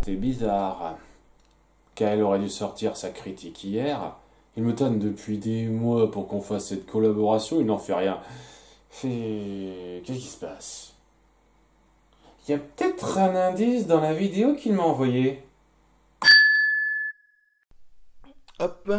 C'est bizarre. Kael aurait dû sortir sa critique hier. Il me tanne depuis des mois pour qu'on fasse cette collaboration, il n'en fait rien. Qu'est-ce qui se passe? Il y a peut-être un indice dans la vidéo qu'il m'a envoyée. Hop,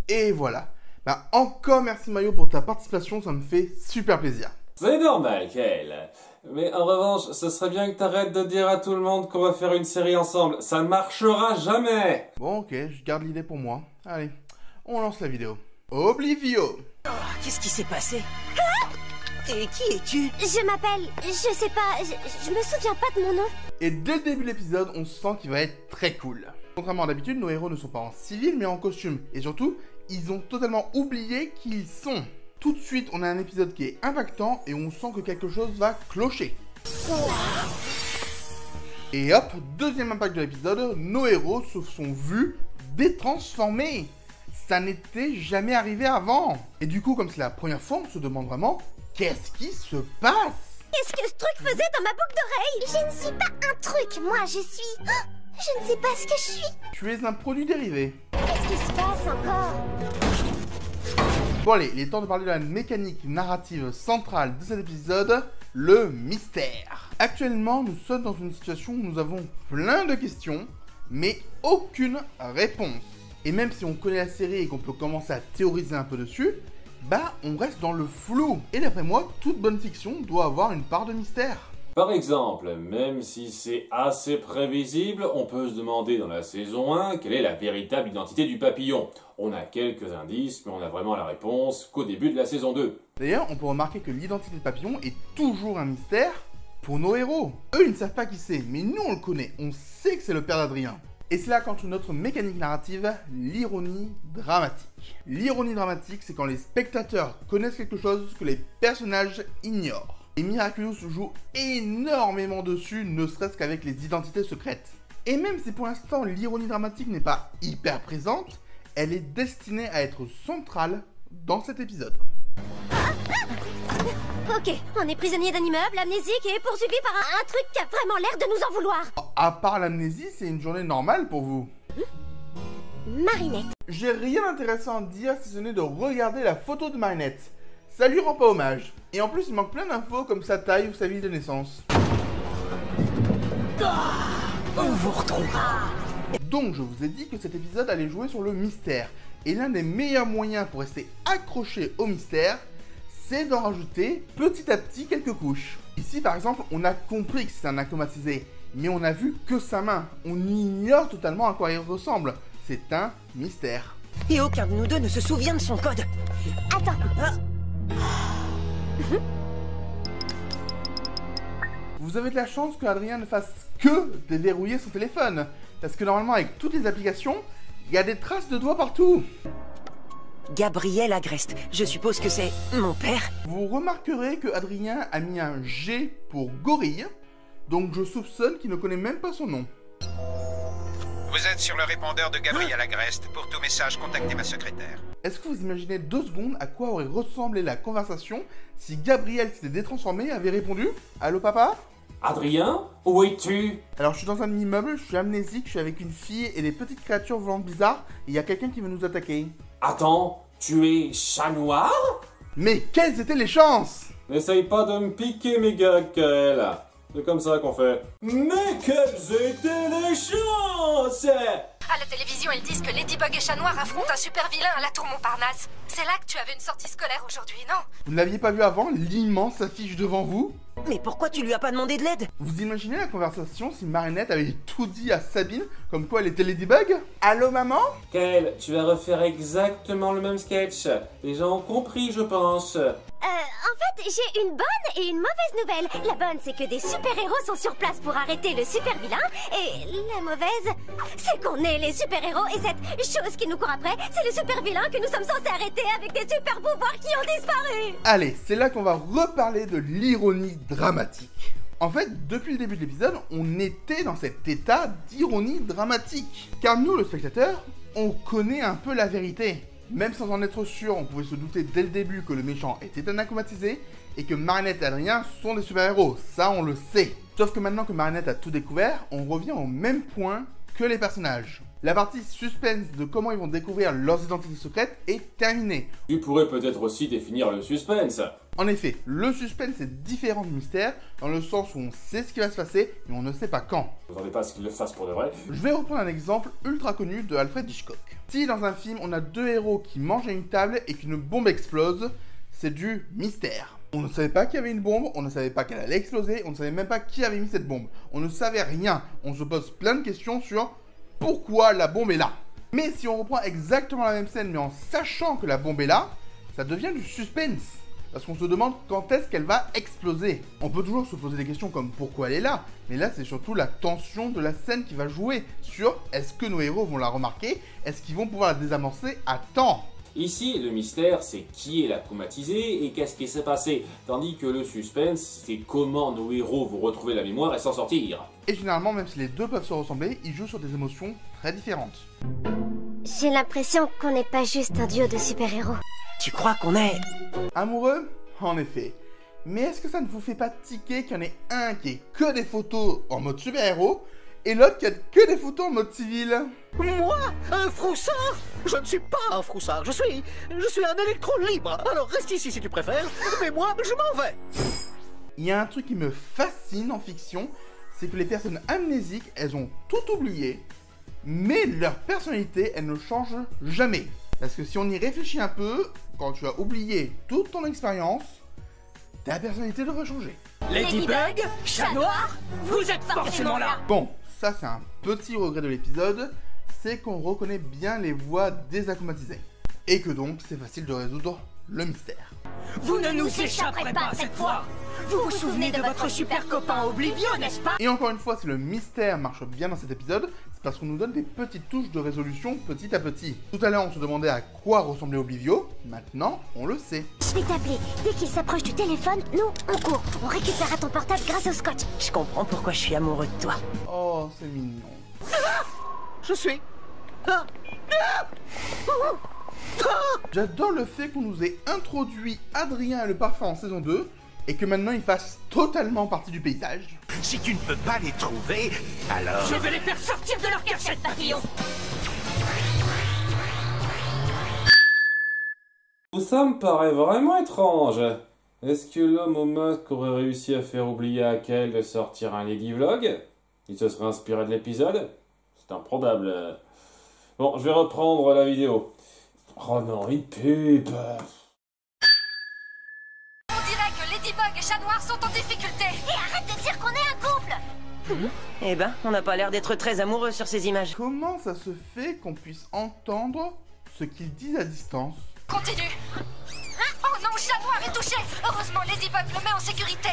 et voilà. Bah encore merci Mayo pour ta participation, ça me fait super plaisir. C'est normal, Kael. Mais en revanche, ce serait bien que t'arrêtes de dire à tout le monde qu'on va faire une série ensemble. Ça ne marchera jamais. Bon ok, je garde l'idée pour moi. Allez, on lance la vidéo. Oblivio. Oh, qu'est-ce qui s'est passé? Et qui es-tu? Je m'appelle... Je sais pas... Je me souviens pas de mon nom. Et dès le début de l'épisode, on sent qu'il va être très cool. Contrairement à d'habitude, nos héros ne sont pas en civil mais en costume. Et surtout, ils ont totalement oublié qui ils sont. Tout de suite, on a un épisode qui est impactant et on sent que quelque chose va clocher. Et hop, deuxième impact de l'épisode, nos héros se sont vus détransformés. Ça n'était jamais arrivé avant. Et du coup, comme c'est la première fois, on se demande vraiment, qu'est-ce qui se passe? Qu'est-ce que ce truc faisait dans ma boucle d'oreille? Je ne suis pas un truc, moi je suis... Oh, je ne sais pas ce que je suis. Tu es un produit dérivé. Qu'est-ce qui se passe encore? Bon allez, il est temps de parler de la mécanique narrative centrale de cet épisode, le mystère. Actuellement, nous sommes dans une situation où nous avons plein de questions, mais aucune réponse. Et même si on connaît la série et qu'on peut commencer à théoriser un peu dessus, bah on reste dans le flou. Et d'après moi, toute bonne fiction doit avoir une part de mystère. Par exemple, même si c'est assez prévisible, on peut se demander dans la saison 1 quelle est la véritable identité du papillon. On a quelques indices, mais on a vraiment la réponse qu'au début de la saison 2. D'ailleurs, on peut remarquer que l'identité du papillon est toujours un mystère pour nos héros. Eux, ils ne savent pas qui c'est, mais nous, on le connaît. On sait que c'est le père d'Adrien. Et c'est là qu'entre notre mécanique narrative, l'ironie dramatique. L'ironie dramatique, c'est quand les spectateurs connaissent quelque chose que les personnages ignorent. Et Miraculous joue énormément dessus, ne serait-ce qu'avec les identités secrètes. Et même si pour l'instant l'ironie dramatique n'est pas hyper présente, elle est destinée à être centrale dans cet épisode. Ok, on est prisonnier d'un immeuble amnésique et poursuivi par un truc qui a vraiment l'air de nous en vouloir. À part l'amnésie, c'est une journée normale pour vous. Marinette. J'ai rien d'intéressant à dire si ce n'est de regarder la photo de Marinette. Ça lui rend pas hommage. Et en plus, il manque plein d'infos comme sa taille ou sa ville de naissance. On vous retrouvera. Donc, je vous ai dit que cet épisode allait jouer sur le mystère. Et l'un des meilleurs moyens pour rester accroché au mystère, c'est d'en rajouter petit à petit quelques couches. Ici, par exemple, on a compris que c'est un acomatisé, mais on n'a vu que sa main. On ignore totalement à quoi il ressemble. C'est un mystère. Et aucun de nous deux ne se souvient de son code. Attends. Vous avez de la chance que Adrien ne fasse que déverrouiller son téléphone. Parce que normalement, avec toutes les applications, il y a des traces de doigts partout. Gabriel Agreste, je suppose que c'est mon père. Vous remarquerez que Adrien a mis un G pour gorille. Donc je soupçonne qu'il ne connaît même pas son nom. Vous êtes sur le répondeur de Gabriel Agreste. Pour tout message, contactez ma secrétaire. Est-ce que vous imaginez 2 secondes à quoi aurait ressemblé la conversation si Gabriel s'était détransformé et avait répondu « Allô papa ?» Adrien, où es-tu? Alors je suis dans un immeuble, je suis amnésique, je suis avec une fille et des petites créatures volantes bizarres et il y a quelqu'un qui veut nous attaquer. Attends, tu es chat noir? Mais quelles étaient les chances? N'essaye pas de me piquer mes gags, Kael. C'est comme ça qu'on fait. Mais quelles étaient les chances? À la télévision, ils disent que Ladybug et Chat Noir affrontent un super vilain à la tour Montparnasse. C'est là que tu avais une sortie scolaire aujourd'hui, non? Vous ne l'aviez pas vu avant, l'immense affiche devant vous? Mais pourquoi tu lui as pas demandé de l'aide? Vous imaginez la conversation si Marinette avait tout dit à Sabine comme quoi elle était Ladybug? Allô maman? Kael, tu vas refaire exactement le même sketch. Les gens ont compris, je pense. En fait, j'ai une bonne et une mauvaise nouvelle. La bonne, c'est que des super-héros sont sur place pour arrêter le super-vilain. Et la mauvaise, c'est qu'on est les super-héros et cette chose qui nous court après, c'est le super-vilain que nous sommes censés arrêter avec des super-pouvoirs qui ont disparu. Allez, c'est là qu'on va reparler de l'ironie dramatique. En fait, depuis le début de l'épisode, on était dans cet état d'ironie dramatique. Car nous, le spectateur, on connaît un peu la vérité. Même sans en être sûr, on pouvait se douter dès le début que le méchant était un acomatisé et que Marinette et Adrien sont des super-héros, ça on le sait. Sauf que maintenant que Marinette a tout découvert, on revient au même point que les personnages. La partie suspense de comment ils vont découvrir leurs identités secrètes est terminée. Tu pourrais peut-être aussi définir le suspense. En effet, le suspense est différent du mystère, dans le sens où on sait ce qui va se passer, mais on ne sait pas quand. Vous n'attendez pas à ce qu'il le fasse pour de vrai. Je vais reprendre un exemple ultra connu de Alfred Hitchcock. Si dans un film, on a deux héros qui mangent à une table et qu'une bombe explose, c'est du mystère. On ne savait pas qu'il y avait une bombe, on ne savait pas qu'elle allait exploser, on ne savait même pas qui avait mis cette bombe. On ne savait rien. On se pose plein de questions sur pourquoi la bombe est là. Mais si on reprend exactement la même scène, mais en sachant que la bombe est là, ça devient du suspense. Parce qu'on se demande quand est-ce qu'elle va exploser. On peut toujours se poser des questions comme pourquoi elle est là, mais là c'est surtout la tension de la scène qui va jouer sur est-ce que nos héros vont la remarquer, est-ce qu'ils vont pouvoir la désamorcer à temps. Ici, le mystère, c'est qui l'a traumatisé et qu'est-ce qui s'est passé. Tandis que le suspense, c'est comment nos héros vont retrouver la mémoire et s'en sortir. Et généralement, même si les deux peuvent se ressembler, ils jouent sur des émotions très différentes. J'ai l'impression qu'on n'est pas juste un duo de super-héros. Tu crois qu'on est... Amoureux? En effet. Mais est-ce que ça ne vous fait pas tiquer qu'il y en ait un qui ait que des photos en mode super-héros et l'autre qui a que des photos en mode civil? Moi, un froussard? Je ne suis pas un froussard, je suis un électron libre. Alors reste ici si tu préfères, mais moi, je m'en vais. Il y a un truc qui me fascine en fiction, c'est que les personnes amnésiques, elles ont tout oublié, mais leur personnalité, elle ne change jamais. Parce que si on y réfléchit un peu, quand tu as oublié toute ton expérience, ta personnalité devrait changer. Ladybug, Chat Noir, vous êtes forcément là. Bon, ça c'est un petit regret de l'épisode, c'est qu'on reconnaît bien les voix désachromatisées. Et que donc, c'est facile de résoudre le mystère. Vous ne nous échapperez pas cette fois. Vous vous souvenez de votre super copain Oblivion, n'est-ce pas? Et encore une fois, si le mystère marche bien dans cet épisode, c'est parce qu'on nous donne des petites touches de résolution petit à petit. Tout à l'heure, on se demandait à quoi ressemblait Oblivio, maintenant, on le sait. Je vais t'appeler. Dès qu'il s'approche du téléphone, nous, on court. On récupérera ton portable grâce au scotch. Je comprends pourquoi je suis amoureux de toi. Oh, c'est mignon. Je suis... J'adore le fait qu'on nous ait introduit Adrien et le parfum en saison 2, et que maintenant il fasse totalement partie du paysage. Si tu ne peux pas les trouver, alors... Je vais les faire sortir de leur cachette, papillon. Tout ça me paraît vraiment étrange. Est-ce que l'homme au masque aurait réussi à faire oublier à Kel de sortir un Lady Vlog? Il se serait inspiré de l'épisode? C'est improbable. Bon, je vais reprendre la vidéo. Oh non, une pub. On dirait que Ladybug et Chat Noir sont en difficulté. Et arrête de dire qu'on est un couple. Eh ben, on n'a pas l'air d'être très amoureux sur ces images. Comment ça se fait qu'on puisse entendre ce qu'ils disent à distance? Continue. Oh non, Chat Noir est touché. Heureusement, Ladybug le met en sécurité.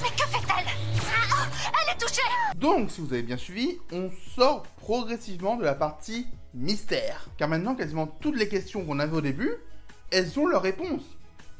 Mais que fait-elle? Elle est touchée. Donc, si vous avez bien suivi, on sort progressivement de la partie mystère. Car maintenant, quasiment toutes les questions qu'on avait au début, elles ont leur réponse.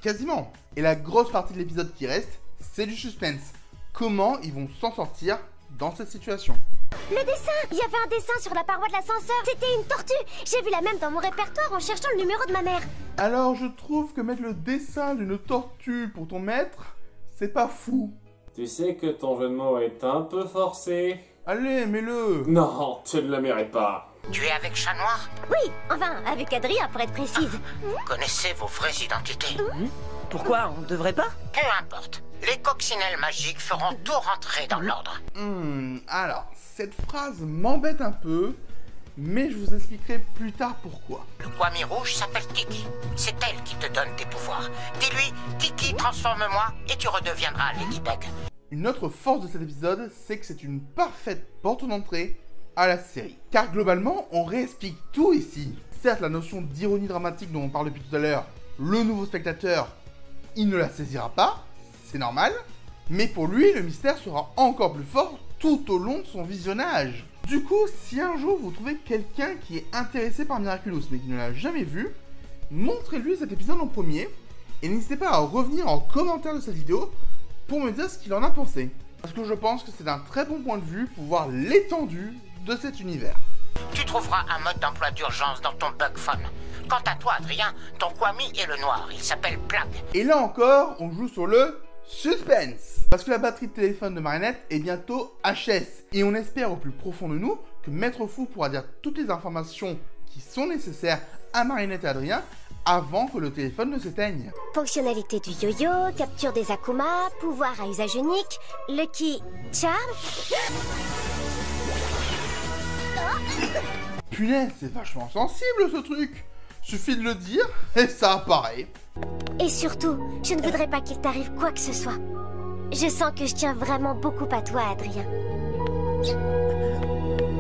Quasiment. Et la grosse partie de l'épisode qui reste, c'est du suspense. Comment ils vont s'en sortir dans cette situation? Le dessin. Il y avait un dessin sur la paroi de l'ascenseur. C'était une tortue. J'ai vu la même dans mon répertoire en cherchant le numéro de ma mère. Alors, je trouve que mettre le dessin d'une tortue pour ton maître, c'est pas fou. Tu sais que ton jeu de mots est un peu forcé. Allez, mets-le. Non, tu ne le mérites pas. Tu es avec Chat Noir? Oui, enfin, avec Adrien pour être précise. Vous connaissez vos vraies identités? Pourquoi on devrait pas? Peu importe. Les coccinelles magiques feront tout rentrer dans l'ordre. Alors, cette phrase m'embête un peu, mais je vous expliquerai plus tard pourquoi. Le Kwami rouge s'appelle Tiki. C'est elle qui te donne tes pouvoirs. Dis-lui, Tiki, transforme-moi et tu redeviendras Ladybug. Une autre force de cet épisode, c'est que c'est une parfaite porte d'entrée à la série. Car globalement, on réexplique tout ici. Certes, la notion d'ironie dramatique dont on parle depuis tout à l'heure, le nouveau spectateur, il ne la saisira pas, c'est normal. Mais pour lui, le mystère sera encore plus fort tout au long de son visionnage. Du coup, si un jour vous trouvez quelqu'un qui est intéressé par Miraculous mais qui ne l'a jamais vu, montrez-lui cet épisode en premier et n'hésitez pas à revenir en commentaire de cette vidéo pour me dire ce qu'il en a pensé. Parce que je pense que c'est un très bon point de vue pour voir l'étendue de cet univers. Tu trouveras un mode d'emploi d'urgence dans ton bug phone. Quant à toi, Adrien, ton Kwami est le noir. Il s'appelle Plague. Et là encore, on joue sur le suspense. Parce que la batterie de téléphone de Marinette est bientôt HS. Et on espère au plus profond de nous que Maître Fou pourra dire toutes les informations qui sont nécessaires à Marinette et Adrien avant que le téléphone ne s'éteigne. Fonctionnalité du yo-yo, capture des Akuma, pouvoir à usage unique, Lucky Charm. Punaise, c'est vachement sensible ce truc. Suffit de le dire et ça apparaît. Et surtout, je ne voudrais pas qu'il t'arrive quoi que ce soit. Je sens que je tiens vraiment beaucoup à toi, Adrien.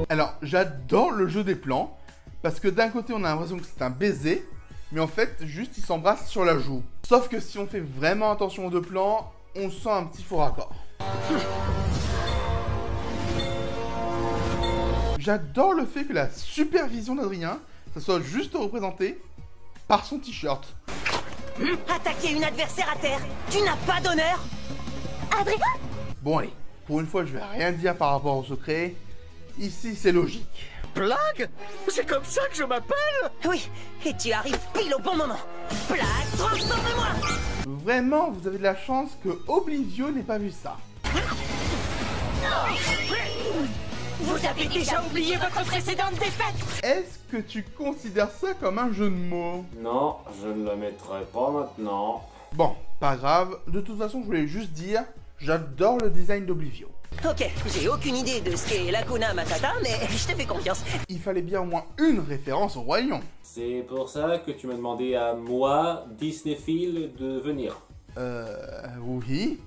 Alors, j'adore le jeu des plans, parce que d'un côté on a l'impression que c'est un baiser, mais en fait, juste ils s'embrassent sur la joue. Sauf que si on fait vraiment attention aux deux plans, on sent un petit faux raccord. J'adore le fait que la supervision d'Adrien, ça soit juste représenté par son t-shirt. Attaquer une adversaire à terre, tu n'as pas d'honneur. Adrien? Bon allez, pour une fois je vais rien dire par rapport au secret. Ici c'est logique. Blague? C'est comme ça que je m'appelle? Oui, et tu arrives pile au bon moment. Blague, transforme-moi. Vraiment, vous avez de la chance que Oblivio n'ait pas vu ça. Vous avez déjà oublié votre précédente défaite. Est-ce que tu considères ça comme un jeu de mots? Non, je ne le mettrai pas maintenant. Bon, pas grave. De toute façon, je voulais juste dire, j'adore le design d'Oblivio. Ok, j'ai aucune idée de ce qu'est l'Hakuna Matata, mais je te fais confiance. Il fallait bien au moins une référence au Roi Lion. C'est pour ça que tu m'as demandé à moi, Disneyphile, de venir. Oui.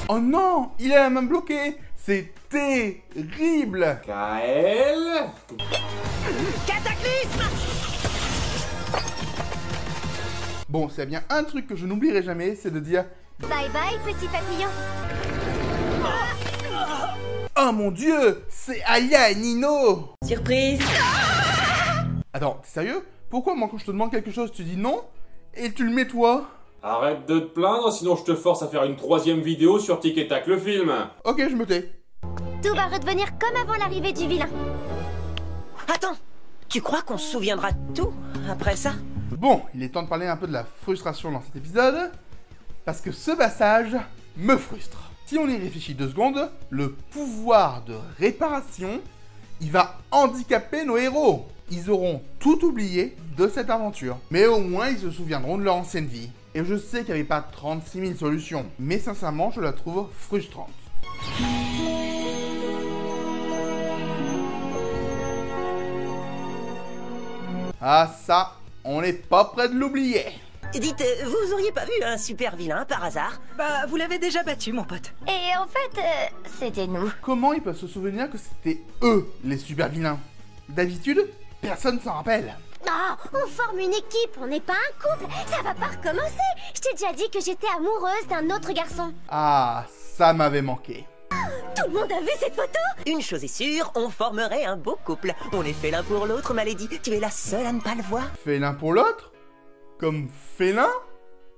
Oh non, il a la main bloquée. C'est terrible. Kael. Cataclysme. Bon, s'il y a bien un truc que je n'oublierai jamais, c'est de dire Bye bye, petit papillon. oh mon dieu, c'est Aya et Nino. Surprise. Attends, t'es sérieux? Pourquoi moi quand je te demande quelque chose tu dis non et tu le mets toi? Arrête de te plaindre, sinon je te force à faire une 3e vidéo sur Tic et Tac le film. Ok, je me tais. Tout va redevenir comme avant l'arrivée du vilain. Attends, tu crois qu'on se souviendra de tout après ça? Bon, il est temps de parler un peu de la frustration dans cet épisode, parce que ce passage me frustre. Si on y réfléchit 2 secondes, le pouvoir de réparation, il va handicaper nos héros. Ils auront tout oublié de cette aventure, mais au moins ils se souviendront de leur ancienne vie. Et je sais qu'il n'y avait pas 36 000 solutions, mais sincèrement je la trouve frustrante. Ah ça, on n'est pas près de l'oublier. Dites, vous auriez pas vu un super vilain par hasard? Bah, vous l'avez déjà battu, mon pote. Et en fait, c'était nous. Comment ils peuvent se souvenir que c'était eux les super vilains? D'habitude, personne s'en rappelle. Ah, on forme une équipe, on n'est pas un couple. Ça va pas recommencer. Je t'ai déjà dit que j'étais amoureuse d'un autre garçon. Ah, ça m'avait manqué. Tout le monde a vu cette photo? Une chose est sûre, on formerait un beau couple. On est fait l'un pour l'autre, Malédie. Tu es la seule à ne pas le voir. Fait l'un pour l'autre? Comme félin?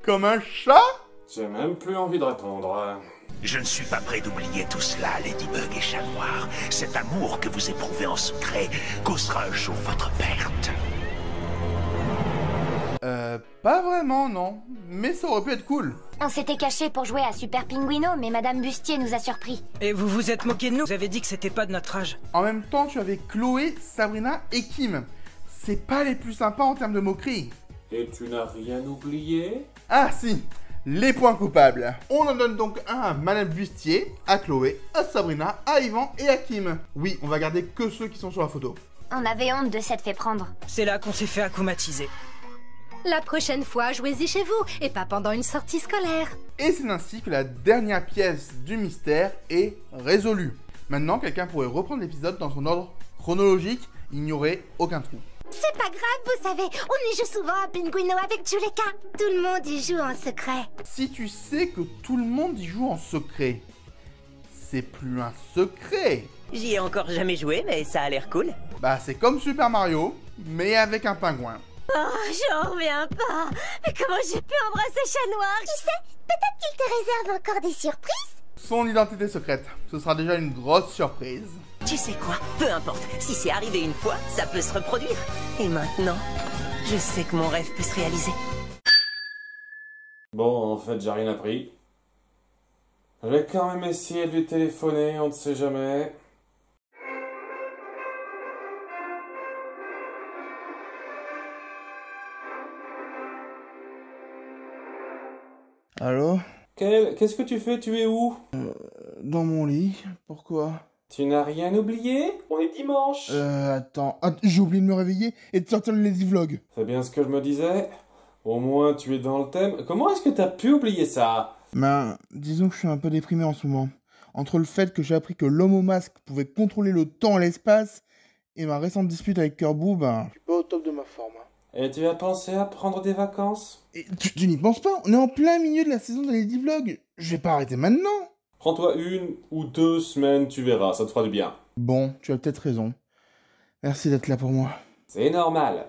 Comme un chat? J'ai même plus envie de répondre. Je ne suis pas prêt d'oublier tout cela, Ladybug et Chat Noir. Cet amour que vous éprouvez en secret causera un jour votre perte. Pas vraiment, non. Mais ça aurait pu être cool. On s'était cachés pour jouer à Super Pinguino, mais Madame Bustier nous a surpris. Et vous vous êtes moqué de nous? Vous avez dit que c'était pas de notre âge. En même temps, tu avais Chloé, Sabrina et Kim. C'est pas les plus sympas en termes de moquerie. Et tu n'as rien oublié? Ah si, les points coupables. On en donne donc un à Madame Bustier, à Chloé, à Sabrina, à Yvan et à Kim. Oui, on va garder que ceux qui sont sur la photo. On avait honte de s'être fait prendre. C'est là qu'on s'est fait akumatiser. La prochaine fois, jouez-y chez vous, et pas pendant une sortie scolaire. Et c'est ainsi que la dernière pièce du mystère est résolue. Maintenant, quelqu'un pourrait reprendre l'épisode dans son ordre chronologique, il n'y aurait aucun trou. C'est pas grave, vous savez, on y joue souvent à Pinguino avec Juleka. Tout le monde y joue en secret. Si tu sais que tout le monde y joue en secret, c'est plus un secret. J'y ai encore jamais joué, mais ça a l'air cool. Bah c'est comme Super Mario, mais avec un pingouin. Oh, j'en reviens pas. Mais comment j'ai pu embrasser Chat Noir? Qui sait, peut-être qu'il te réserve encore des surprises. Son identité secrète, ce sera déjà une grosse surprise. Tu sais quoi? Peu importe. Si c'est arrivé une fois, ça peut se reproduire. Et maintenant, je sais que mon rêve peut se réaliser. Bon, en fait, j'ai rien appris. Je vais quand même essayer de lui téléphoner, on ne sait jamais. Allô? Qu'est-ce que tu fais? Tu es où? Dans mon lit. Pourquoi? Tu n'as rien oublié? On est dimanche. Attends. J'ai oublié de me réveiller et de sortir le Lazy Vlog. C'est bien ce que je me disais. Au moins, tu es dans le thème. Comment est-ce que t'as pu oublier ça? Ben, disons que je suis un peu déprimé en ce moment. Entre le fait que j'ai appris que l'homme au masque pouvait contrôler le temps et l'espace, et ma récente dispute avec Kerbou, ben, je suis pas au top de ma forme. Et tu as pensé à prendre des vacances? Et tu n'y penses pas? On est en plein milieu de la saison de Lazy Vlog. Je vais pas arrêter maintenant. Prends-toi 1 ou 2 semaines, tu verras, ça te fera du bien. Bon, tu as peut-être raison. Merci d'être là pour moi. C'est normal.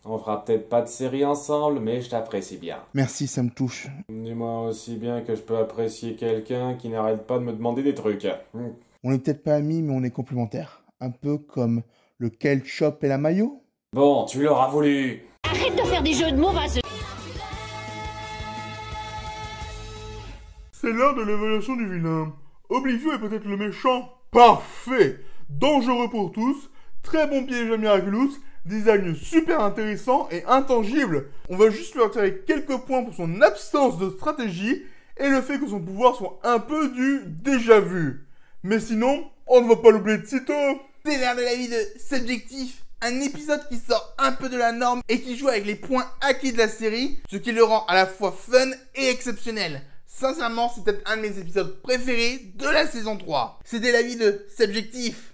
On fera peut-être pas de série ensemble, mais je t'apprécie bien. Merci, ça me touche. Dis-moi aussi bien que je peux apprécier quelqu'un qui n'arrête pas de me demander des trucs. On est peut-être pas amis, mais on est complémentaires. Un peu comme le ketchup et la mayo. Bon, tu l'auras voulu. Arrête de faire des jeux de mots vaseux. C'est l'heure de l'évaluation du vilain. Oblivion est peut-être le méchant parfait, dangereux pour tous, très bon piège à Miraculous, design super intéressant et intangible. On va juste lui retirer quelques points pour son absence de stratégie et le fait que son pouvoir soit un peu du déjà vu. Mais sinon, on ne va pas l'oublier de sitôt. C'est l'heure de la vie de Subjectif, un épisode qui sort un peu de la norme et qui joue avec les points acquis de la série, ce qui le rend à la fois fun et exceptionnel. Sincèrement, c'est peut-être un de mes épisodes préférés de la saison 3. C'était l'avis de Subjectif.